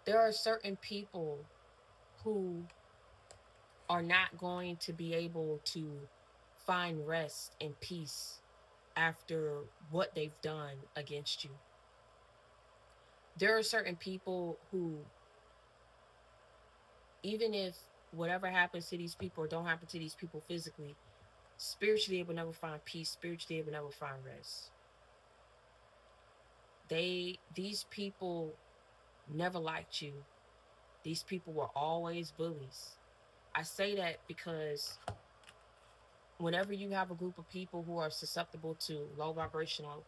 There are certain people who are not going to be able to find rest and peace after what they've done against you. There are certain people who, even if whatever happens to these people or don't happen to these people physically, spiritually they will never find peace, spiritually they will never find rest. These people never liked you. These people were always bullies. I say that because whenever you have a group of people who are susceptible to low vibrational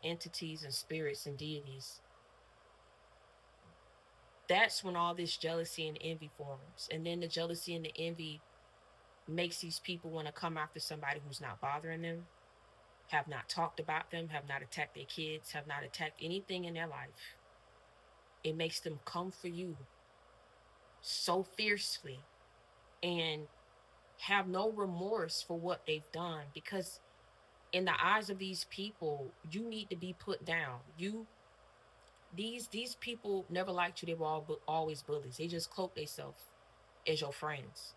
entities and spirits and deities, that's when all this jealousy and envy forms. And then the jealousy and the envy makes these people want to come after somebody who's not bothering them, have not talked about them, have not attacked their kids, have not attacked anything in their life. It makes them come for you so fiercely and have no remorse for what they've done, because in the eyes of these people, you need to be put down. These people never liked you. They were always bullies. They just cloaked themselves as your friends.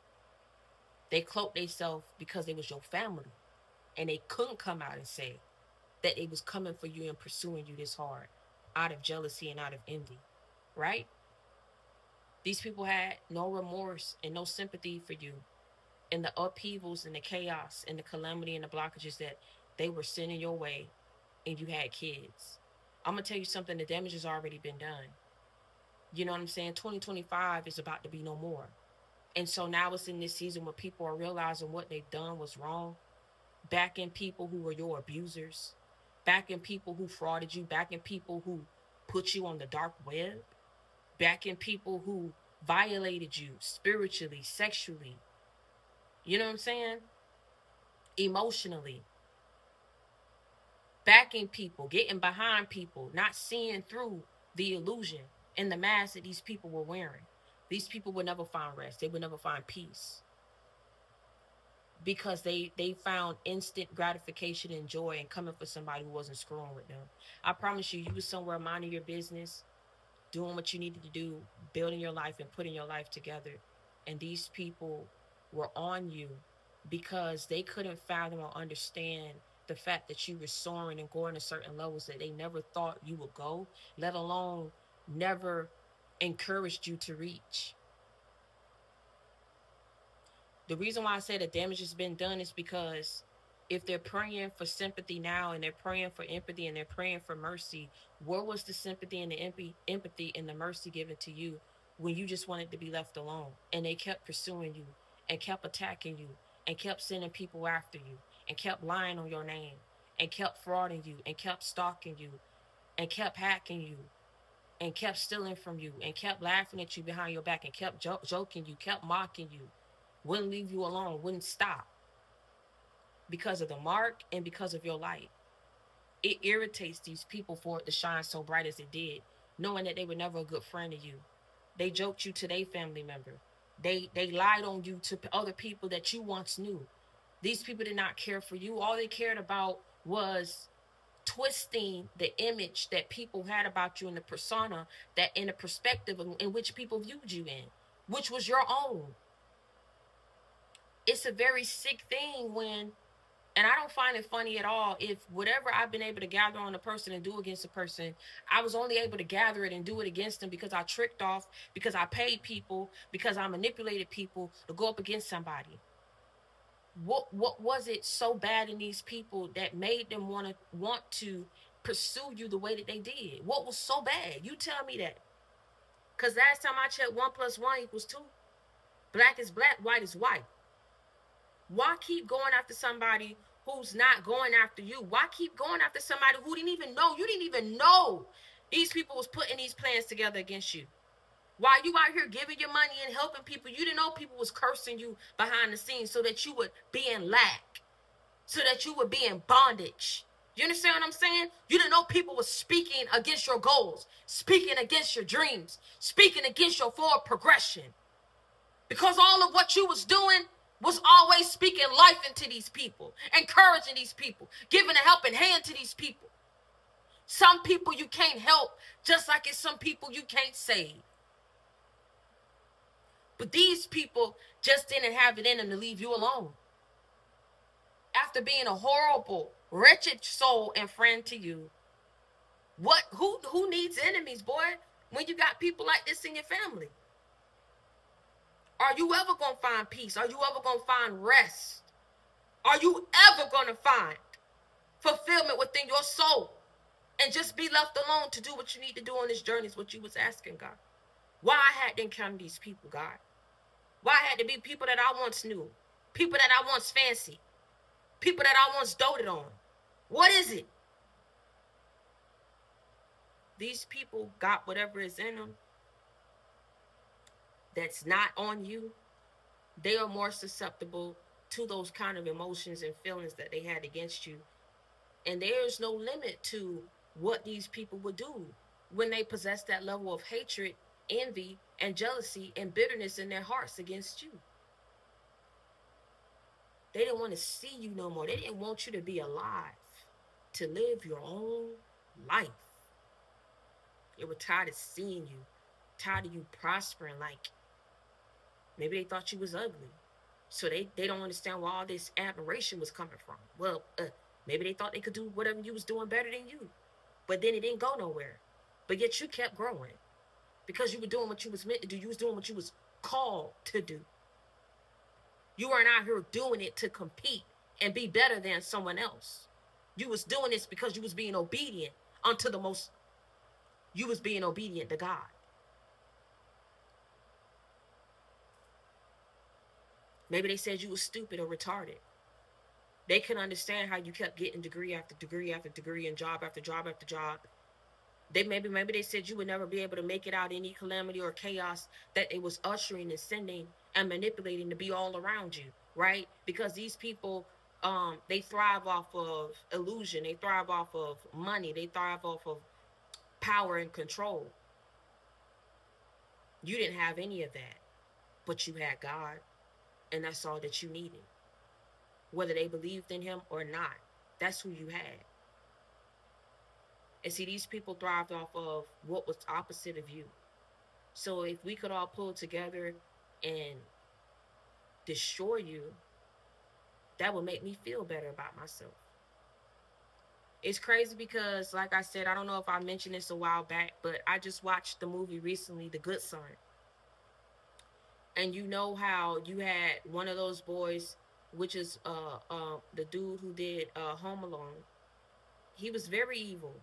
They cloaked themselves because they was your family, and they couldn't come out and say that they was coming for you and pursuing you this hard out of jealousy and out of envy, right? These people had no remorse and no sympathy for you and the upheavals and the chaos and the calamity and the blockages that they were sending your way, and you had kids. I'm gonna tell you something, the damage has already been done. You know what I'm saying? 2025 is about to be no more. And so now it's in this season where people are realizing what they've done was wrong, backing people who were your abusers, backing people who frauded you, backing people who put you on the dark web, backing people who violated you spiritually, sexually, you know what I'm saying? Emotionally, backing people, getting behind people, not seeing through the illusion and the mask that these people were wearing. These people would never find rest. They would never find peace because they found instant gratification and joy in coming for somebody who wasn't screwing with them. I promise you, you was somewhere minding your business, doing what you needed to do, building your life and putting your life together. And these people were on you because they couldn't fathom or understand the fact that you were soaring and going to certain levels that they never thought you would go, let alone never encouraged you to reach. The reason why I say the damage has been done is because if they're praying for sympathy now and they're praying for empathy and they're praying for mercy, where was the sympathy and the empathy and the mercy given to you when you just wanted to be left alone? And they kept pursuing you and kept attacking you and kept sending people after you and kept lying on your name and kept frauding you and kept stalking you and kept hacking you and kept stealing from you and kept laughing at you behind your back and kept joking you, kept mocking you, wouldn't leave you alone, wouldn't stop because of the mark and because of your light. It irritates these people for it to shine so bright as it did, knowing that they were never a good friend of you. They joked you to their family member. They lied on you to other people that you once knew. These people did not care for you. All they cared about was twisting the image that people had about you and the persona that in the perspective in which people viewed you in, which was your own. It's a very sick thing when, and I don't find it funny at all if whatever I've been able to gather on a person and do against a person, I was only able to gather it and do it against them because I tricked off, because I paid people, because I manipulated people to go up against somebody. What was it so bad in these people that made them want to pursue you the way that they did? What was so bad? You tell me that. Cause last time I checked, 1+1 equals 2. Black is black, white is white. Why keep going after somebody who's not going after you? Why keep going after somebody who didn't even know? You didn't even know these people was putting these plans together against you. While you out here giving your money and helping people, you didn't know people was cursing you behind the scenes so that you would be in lack, so that you would be in bondage. You understand what I'm saying? You didn't know people was speaking against your goals, speaking against your dreams, speaking against your forward progression. Because all of what you was doing was always speaking life into these people, encouraging these people, giving a helping hand to these people. Some people you can't help, just like it's some people you can't save. But these people just didn't have it in them to leave you alone. After being a horrible, wretched soul and friend to you, who needs enemies, boy, when you got people like this in your family? Are you ever going to find peace? Are you ever going to find rest? Are you ever going to find fulfillment within your soul and just be left alone to do what you need to do on this journey is what you was asking, God. Why I had to encounter these people, God? Why I had to be people that I once knew, people that I once fancied, people that I once doted on? What is it? These people got whatever is in them that's not on you. They are more susceptible to those kind of emotions and feelings that they had against you. And there's no limit to what these people would do when they possess that level of hatred, envy, and jealousy and bitterness in their hearts against you. They didn't want to see you no more. They didn't want you to be alive, to live your own life. They were tired of seeing you, tired of you prospering. Like, maybe they thought you was ugly. So they don't understand where all this admiration was coming from. Well, maybe they thought they could do whatever you was doing better than you. But then it didn't go nowhere. But yet you kept growing. Because you were doing what you was meant to do. You was doing what you was called to do. You weren't out here doing it to compete and be better than someone else. You was doing this because you was being obedient unto the most. You was being obedient to God. Maybe they said you was stupid or retarded. They couldn't understand how you kept getting degree after degree after degree and job after job after job. Maybe they said you would never be able to make it out any calamity or chaos that it was ushering and sending and manipulating to be all around you, right? Because these people, they thrive off of illusion. They thrive off of money. They thrive off of power and control. You didn't have any of that, but you had God, and that's all that you needed. Whether they believed in him or not, that's who you had. And see, these people thrived off of what was opposite of you. So if we could all pull together and destroy you, that would make me feel better about myself. It's crazy because, like I said, I don't know if I mentioned this a while back, but I just watched the movie recently, The Good Son. And you know how you had one of those boys, which is the dude who did Home Alone. He was very evil.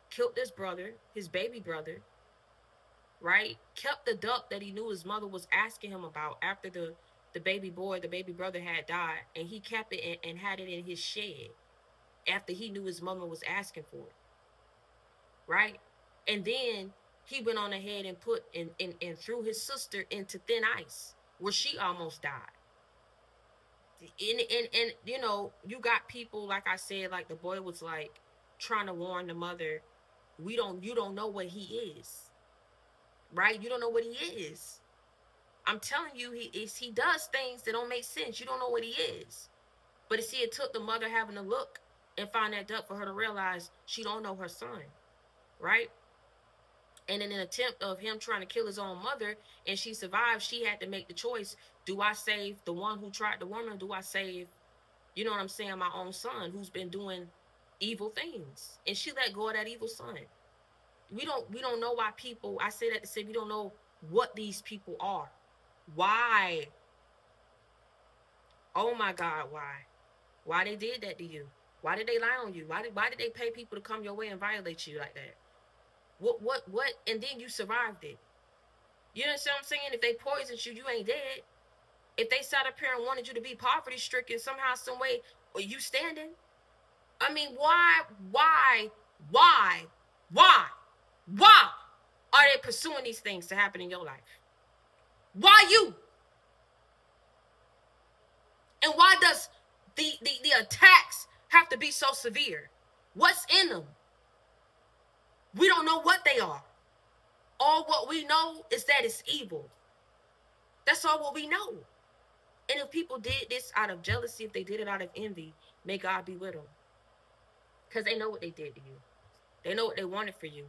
Killed his brother, his baby brother, right? Kept the duck that he knew his mother was asking him about after the baby brother had died. And he kept it and had it in his shed after he knew his mother was asking for it, right? And then he went on ahead and put and threw his sister into thin ice where she almost died. And you know, you got people, like I said, like the boy was like trying to warn the mother, you don't know what he is, right? You don't know what he is. I'm telling you, he does things that don't make sense. You don't know what he is. But see, it took the mother having to look and find that duck for her to realize she don't know her son, right? And in an attempt of him trying to kill his own mother and she survived, she had to make the choice. Do I save the one who tried the woman, or do I save, you know what I'm saying, my own son who's been doing evil things? And she let go of that evil son. We don't know why people, I say that to say we don't know what these people are. Why? Oh my God, why? Why they did that to you? Why did they lie on you? Why did they pay people to come your way and violate you like that? What? And then you survived it. You understand what I'm saying? If they poisoned you, you ain't dead. If they sat up here and wanted you to be poverty stricken somehow, some way, are you standing? I mean, why are they pursuing these things to happen in your life? Why you? And why does the attacks have to be so severe? What's in them? We don't know what they are. All what we know is that it's evil. That's all what we know. And if people did this out of jealousy, if they did it out of envy, may God be with them. Because they know what they did to you. They know what they wanted for you.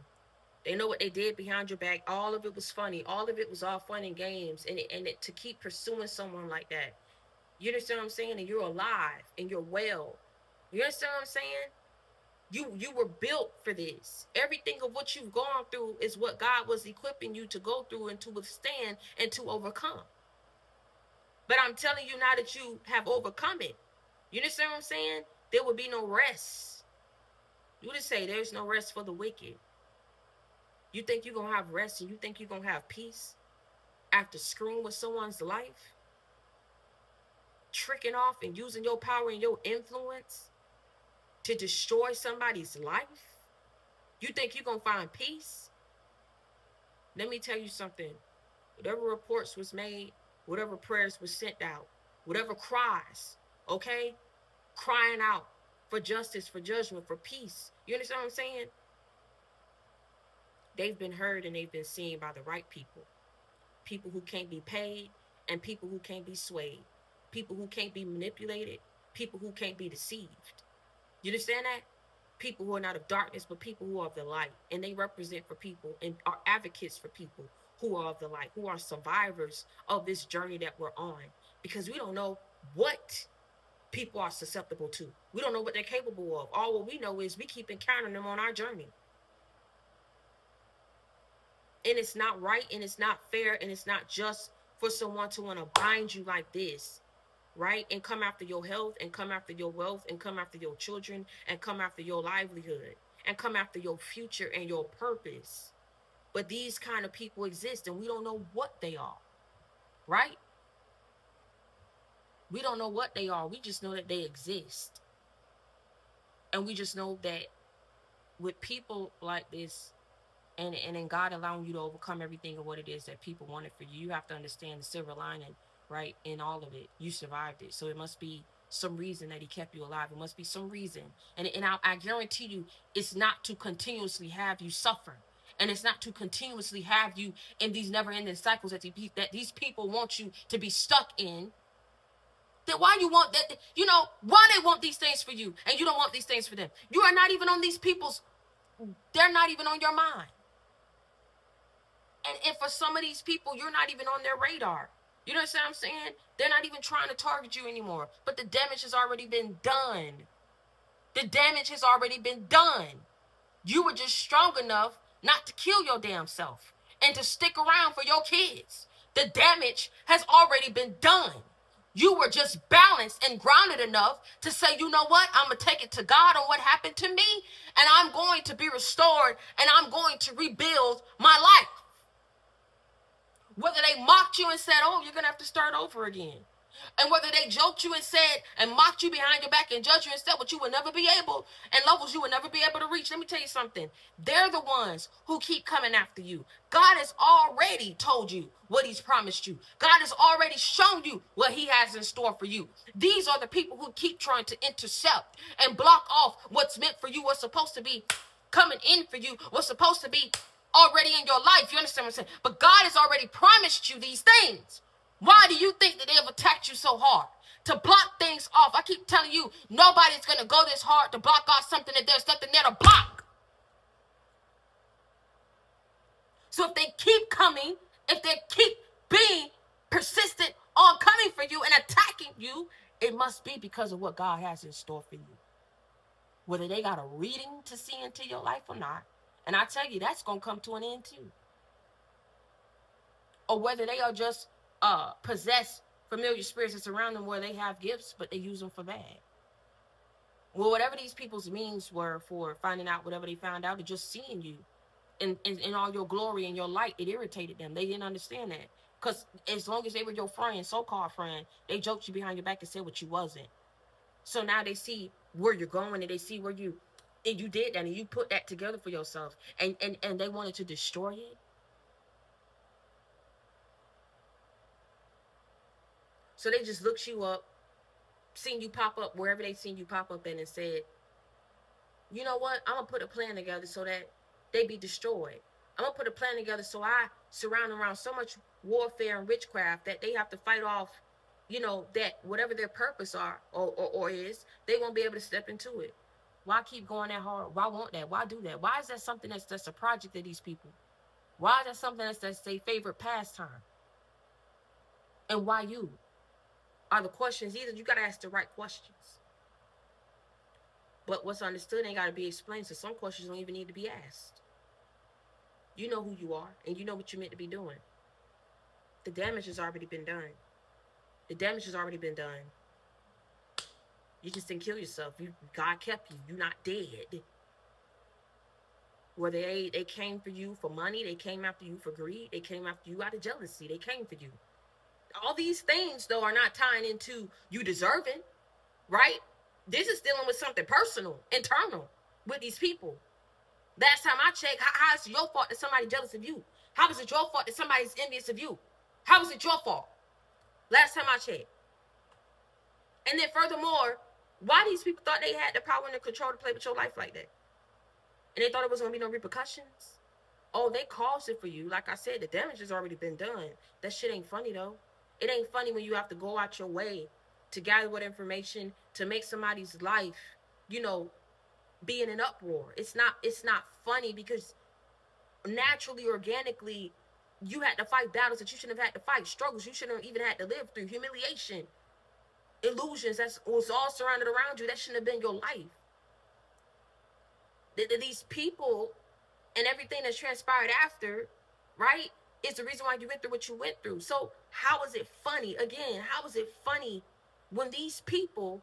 They know what they did behind your back. All of it was funny. All of it was all fun and games. And to keep pursuing someone like that. You understand what I'm saying? And you're alive and you're well. You understand what I'm saying? You were built for this. Everything of what you've gone through is what God was equipping you to go through and to withstand and to overcome. But I'm telling you now that you have overcome it. You understand what I'm saying? There will be no rest. You just say there's no rest for the wicked. You think you're going to have rest and you think you're going to have peace after screwing with someone's life? Tricking off and using your power and your influence to destroy somebody's life? You think you're going to find peace? Let me tell you something. Whatever reports was made, whatever prayers were sent out, whatever cries, okay? Crying out for justice, for judgment, for peace. You understand what I'm saying? They've been heard and they've been seen by the right people. People who can't be paid and people who can't be swayed. People who can't be manipulated. People who can't be deceived. You understand that? People who are not of darkness, but people who are of the light. And they represent for people and are advocates for people who are of the light, who are survivors of this journey that we're on. Because we don't know what people are susceptible to. We don't know what they're capable of. All what we know is we keep encountering them on our journey. And it's not right and it's not fair and it's not just for someone to want to bind you like this, right? And come after your health and come after your wealth and come after your children and come after your livelihood and come after your future and your purpose. But these kind of people exist and we don't know what they are, right? We don't know what they are. We just know that they exist. And we just know that with people like this, and in God allowing you to overcome everything of what it is that people wanted for you, you have to understand the silver lining, right? In all of it, you survived it. So it must be some reason that he kept you alive. It must be some reason. And I guarantee you, it's not to continuously have you suffer. And it's not to continuously have you in these never-ending cycles that these people want you to be stuck in. Then why you want that? You know, why they want these things for you and you don't want these things for them? You are not even on these people's, they're not even on your mind. And for some of these people, you're not even on their radar. You know what I'm saying? They're not even trying to target you anymore. But the damage has already been done. The damage has already been done. You were just strong enough not to kill your damn self and to stick around for your kids. The damage has already been done. You were just balanced and grounded enough to say, you know what? I'm going to take it to God on what happened to me, and I'm going to be restored, and I'm going to rebuild my life. Whether they mocked you and said, oh, you're going to have to start over again. And whether they joked you and said and mocked you behind your back and judged you and said what you would never be able and levels you would never be able to reach. Let me tell you something. They're the ones who keep coming after you. God has already told you what he's promised you. God has already shown you what he has in store for you. These are the people who keep trying to intercept and block off what's meant for you, what's supposed to be coming in for you, what's supposed to be already in your life. You understand what I'm saying? But God has already promised you these things. Why do you think that they have attacked you so hard? To block things off. I keep telling you, nobody's going to go this hard to block off something that there's nothing there to block. So if they keep coming, if they keep being persistent on coming for you and attacking you, it must be because of what God has in store for you. Whether they got a reading to see into your life or not. And I tell you, that's going to come to an end too. Or whether they are just possess familiar spirits that surround them where they have gifts, but they use them for bad. Well, whatever these people's means were for finding out whatever they found out, or just seeing you in all your glory and your light, it irritated them. They didn't understand that. Because as long as they were your friend, so-called friend, they joked you behind your back and said what you wasn't. So now they see where you're going and they see where you did that and you put that together for yourself and they wanted to destroy it. So they just looked you up, seen you pop up wherever they seen you pop up in and said, you know what? I'm going to put a plan together so that they be destroyed. I'm going to put a plan together so I surround around so much warfare and witchcraft that they have to fight off, you know, that whatever their purpose are or is, they won't be able to step into it. Why keep going that hard? Why want that? Why do that? Why is that something that's a project of these people? Why is that something that's their favorite pastime? And why you? Are the questions either you gotta ask the right questions. But what's understood ain't gotta be explained, so some questions don't even need to be asked. You know who you are, and you know what you're meant to be doing. The damage has already been done. The damage has already been done. You just didn't kill yourself. God kept you. You're not dead. Where they came for you for money, they came after you for greed, they came after you out of jealousy, they came for you. All these things, though, are not tying into you deserving, right? This is dealing with something personal, internal, with these people. Last time I checked, how is it your fault that somebody's jealous of you? How is it your fault that somebody's envious of you? How is it your fault? Last time I checked. And then furthermore, why these people thought they had the power and the control to play with your life like that? And they thought it wasn't going to be no repercussions? Oh, they caused it for you. Like I said, the damage has already been done. That shit ain't funny, though. It ain't funny when you have to go out your way to gather what information to make somebody's life, be in an uproar. It's not funny because naturally, organically, you had to fight battles that you shouldn't have had to fight, struggles you shouldn't have even had to live through, humiliation, illusions that was all surrounded around you. That shouldn't have been your life. These people and everything that's transpired after, right, is the reason why you went through what you went through. So how is it funny? Again, how is it funny when these people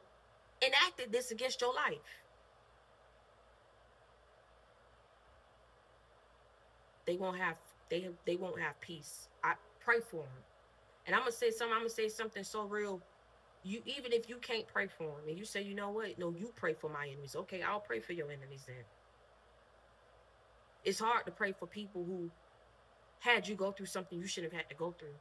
enacted this against your life? They won't have peace. I pray for them. And I'm gonna say something so real. You, even if you can't pray for them and you say, you know what, no, you pray for my enemies. Okay, I'll pray for your enemies then. It's hard to pray for people who had you go through something you shouldn't have had to go through,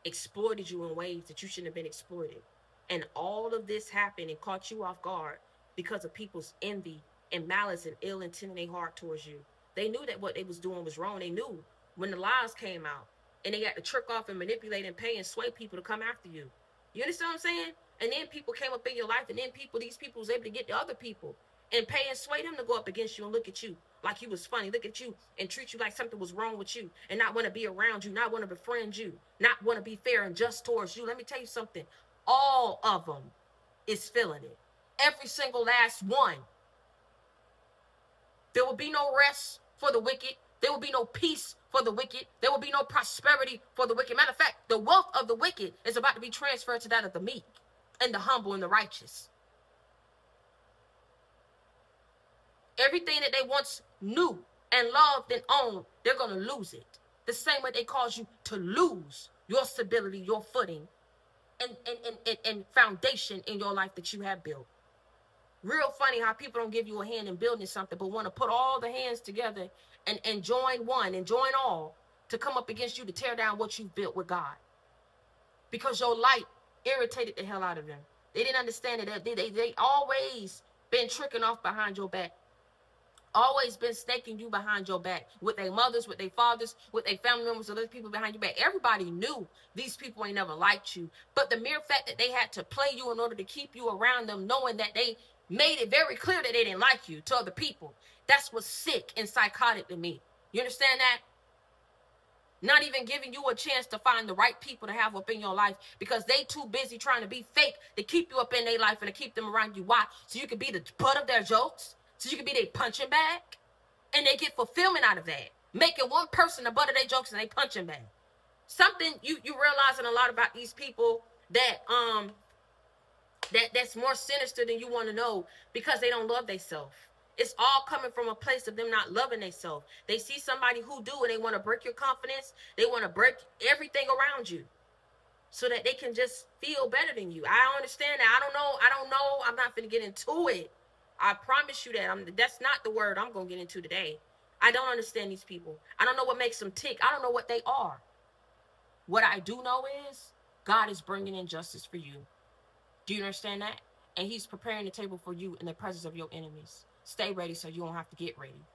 exploited you in ways that you shouldn't have been exploited. And all of this happened and caught you off guard because of people's envy and malice and ill intent in their heart towards you. They knew that what they was doing was wrong. They knew when the lies came out and they got to trick off and manipulate and pay and sway people to come after you. You understand what I'm saying? And then people came up in your life, and then these people was able to get to other people and pay and sway them to go up against you and look at you like you was funny, look at you and treat you like something was wrong with you, and not want to be around you, not want to befriend you, not want to be fair and just towards you. Let me tell you something. All of them is feeling it. Every single last one. There will be no rest for the wicked. There will be no peace for the wicked. There will be no prosperity for the wicked. Matter of fact, the wealth of the wicked is about to be transferred to that of the meek and the humble and the righteous. Everything that they once knew and loved and owned, they're going to lose it. The same way they caused you to lose your stability, your footing, and foundation in your life that you have built. Real funny how people don't give you a hand in building something, but want to put all the hands together and join one and join all to come up against you to tear down what you've built with God. Because your light irritated the hell out of them. They didn't understand it. They always been tricking off behind your back. Always been staking you behind your back with their mothers, with their fathers, with their family members, with other people behind your back. Everybody knew these people ain't never liked you. But the mere fact that they had to play you in order to keep you around them, knowing that they made it very clear that they didn't like you to other people, that's what's sick and psychotic to me. You understand that? Not even giving you a chance to find the right people to have up in your life because they too busy trying to be fake to keep you up in their life and to keep them around you. Why? So you can be the butt of their jokes? So you can be their punching bag? And they get fulfillment out of that. Making one person the butt of their jokes and they punching bag. Something you realizing a lot about these people that's more sinister than you want to know because they don't love themselves. It's all coming from a place of them not loving themselves. They see somebody who do and they want to break your confidence. They want to break everything around you so that they can just feel better than you. I don't understand that. I don't know. I'm not going to get into it. I promise you that. That's not the word I'm going to get into today. I don't understand these people. I don't know what makes them tick. I don't know what they are. What I do know is God is bringing in justice for you. Do you understand that? And he's preparing the table for you in the presence of your enemies. Stay ready so you don't have to get ready.